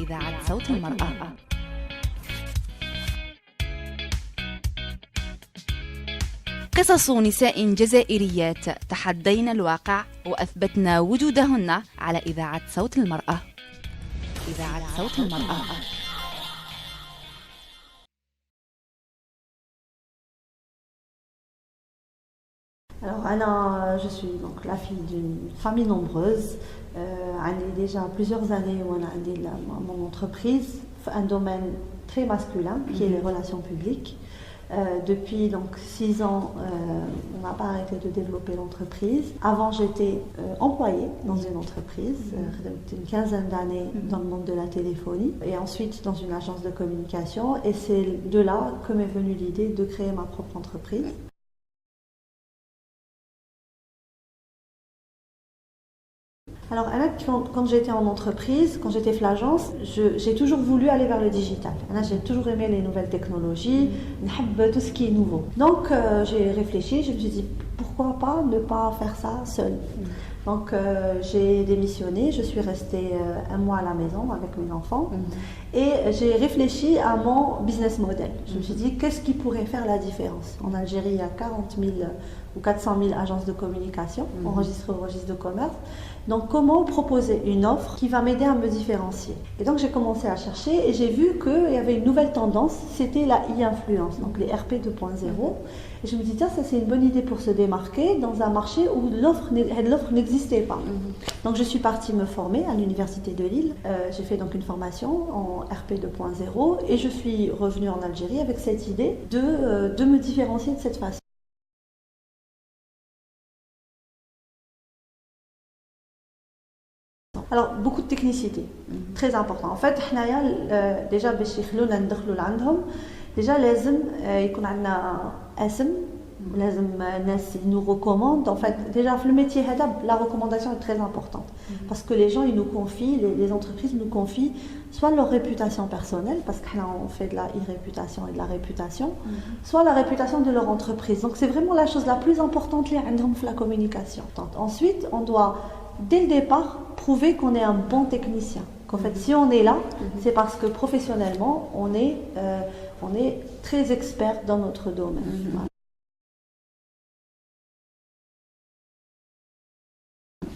إذاعة صوت المرأة. قصص نساء جزائريات تحدين الواقع وأثبتنا وجودهن على إذاعة صوت المرأة. إذاعة صوت المرأة. Alors, je suis donc la fille d'une famille nombreuse. J'ai déjà plusieurs années où j'ai mon entreprise, un domaine très masculin qui est les relations publiques. Depuis donc 6 ans, on n'a pas arrêté de développer l'entreprise. Avant, j'étais employée dans une entreprise, une quinzaine d'années dans le monde de la téléphonie, et ensuite dans une agence de communication. Et c'est de là que m'est venue l'idée de créer ma propre entreprise. Alors, quand j'étais en entreprise, quand j'étais flagence, j'ai toujours voulu aller vers le digital. J'ai toujours aimé les nouvelles technologies, tout ce qui est nouveau. Donc, j'ai réfléchi, je me suis dit, pourquoi pas ne pas faire ça seule. Donc, j'ai démissionné, je suis restée 1 mois à la maison avec mes enfants et j'ai réfléchi à mon business model. Je me suis dit, qu'est-ce qui pourrait faire la différence? En Algérie, il y a 40 000 ou 400 000 agences de communication enregistrées au registre de commerce. Donc, comment proposer une offre qui va m'aider à me différencier? Et donc, j'ai commencé à chercher et j'ai vu qu'il y avait une nouvelle tendance, c'était la e-influence, donc les RP 2.0. Et je me dis, tiens, ça c'est une bonne idée pour se démarquer dans un marché où l'offre n'existait pas. Donc, je suis partie me former à l'université de Lille. J'ai fait donc une formation en RP 2.0 et je suis revenue en Algérie avec cette idée de me différencier de cette façon. Alors, beaucoup de technicité, très important. En fait, déjà, déjà, لازم يكون عندنا اسم, لازم الناس nous recommandent. En fait, déjà, le métier, la recommandation est très importante. Parce que les gens, ils nous confient, les entreprises nous confient soit leur réputation personnelle, parce qu'on fait de la e-réputation et de la réputation, soit la réputation de leur entreprise. Donc, c'est vraiment la chose la plus importante, la communication. Ensuite, on doit, dès le départ, prouver qu'on est un bon technicien. Qu'en fait, si on est là, c'est parce que professionnellement, on est très expert dans notre domaine.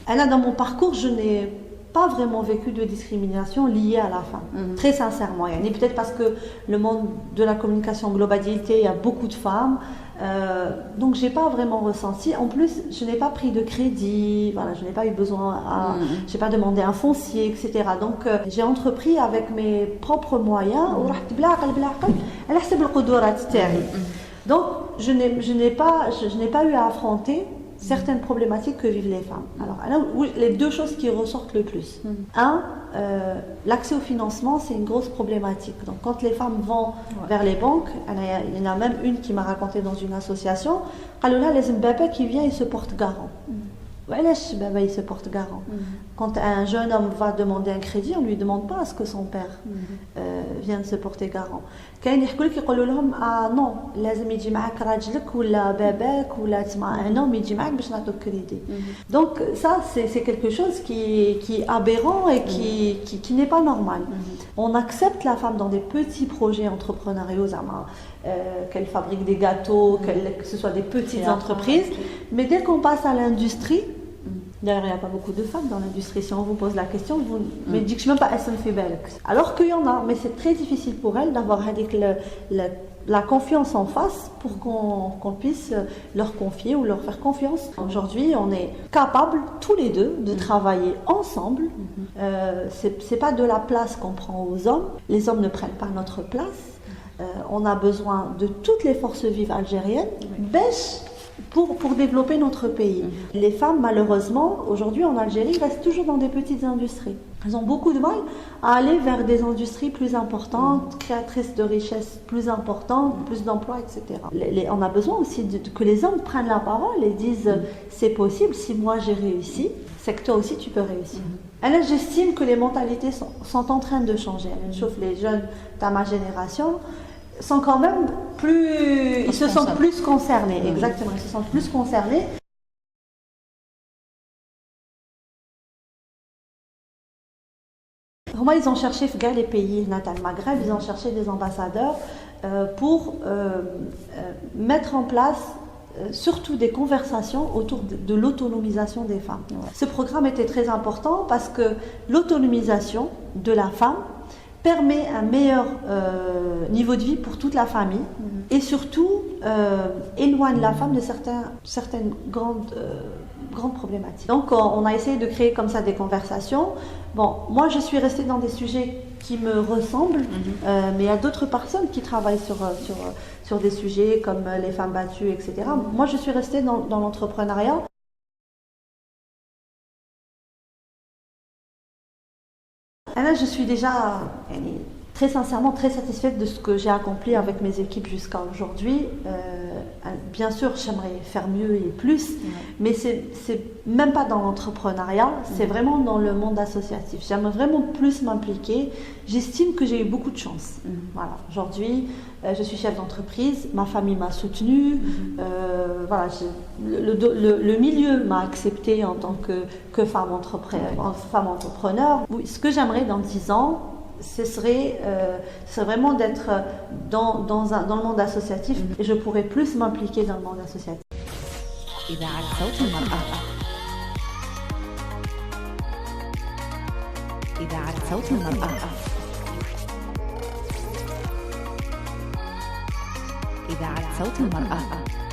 Dans mon parcours, je n'ai pas vraiment vécu de discrimination liée à la femme, très sincèrement. Et peut-être parce que le monde de la communication globalité, il y a beaucoup de femmes, donc j'ai pas vraiment ressenti. En plus, je n'ai pas pris de crédit, voilà, je n'ai pas eu besoin, j'ai pas demandé un foncier, etc. Donc j'ai entrepris avec mes propres moyens. Donc je n'ai pas eu à affronter certaines problématiques que vivent les femmes. Alors, les 2 choses qui ressortent le plus. L'accès au financement, c'est une grosse problématique. Donc, quand les femmes vont vers les banques, il y en a même une qui m'a raconté dans une association, les bébés qui vient, il se porte garant. Il se porte garant. Quand un jeune homme va demander un crédit, on ne lui demande pas à ce que son père vienne se porter garant. كاين يقولوا لهم non, لازم يجي معك راجلك ولا باباك ولا un homme يجي معك باش نعطوك crédit. Donc ça c'est quelque chose qui est aberrant et qui n'est pas normal. On accepte la femme dans des petits projets entrepreneuriaux, qu'elle fabrique des gâteaux, que ce soit des petites entreprises, mais dès qu'on passe à l'industrie, d'ailleurs, il n'y a pas beaucoup de femmes dans l'industrie. Si on vous pose la question, vous me dites que je ne sais même pas SNF. Alors qu'il y en a, mais c'est très difficile pour elles d'avoir la confiance en face pour qu'on puisse leur confier ou leur faire confiance. Aujourd'hui, on est capables tous les deux de travailler ensemble. C'est pas de la place qu'on prend aux hommes. Les hommes ne prennent pas notre place. On a besoin de toutes les forces vives algériennes. Pour développer notre pays. Les femmes, malheureusement, aujourd'hui en Algérie, restent toujours dans des petites industries. Elles ont beaucoup de mal à aller vers des industries plus importantes, créatrices de richesses plus importantes, plus d'emplois, etc. On a besoin aussi que les hommes prennent la parole et disent c'est possible, si moi j'ai réussi, c'est que toi aussi tu peux réussir. J'estime que les mentalités sont en train de changer. Sauf les jeunes de ma génération sont quand même ils se sentent plus concernés. Exactement, ils se sentent plus concernés. moi, ils ont cherché, les pays Natal Maghreb, ils ont cherché des ambassadeurs pour mettre en place surtout des conversations autour de l'autonomisation des femmes. Ouais. Ce programme était très important parce que l'autonomisation de la femme permet un meilleur niveau de vie pour toute la famille et surtout éloigne la femme de certaines grandes problématiques. Donc on a essayé de créer comme ça des conversations. Bon, moi je suis restée dans des sujets qui me ressemblent, mais il y a d'autres personnes qui travaillent sur des sujets comme les femmes battues, etc. Moi je suis restée dans l'entrepreneuriat. Et là, je suis déjà très sincèrement très satisfaite de ce que j'ai accompli avec mes équipes jusqu'à aujourd'hui. Bien sûr, j'aimerais faire mieux et plus, mais c'est même pas dans l'entrepreneuriat, c'est vraiment dans le monde associatif. J'aimerais vraiment plus m'impliquer. J'estime que j'ai eu beaucoup de chance. Voilà. Aujourd'hui, je suis chef d'entreprise, ma famille m'a soutenue, voilà, le milieu m'a acceptée en tant que femme entrepreneur. Ce que j'aimerais dans 10 ans, ce serait vraiment d'être dans le monde associatif et je pourrais plus m'impliquer dans le monde associatif. إذاعة صوت المرأة. إذاعة صوت المرأة. إذاعة صوت المرأة.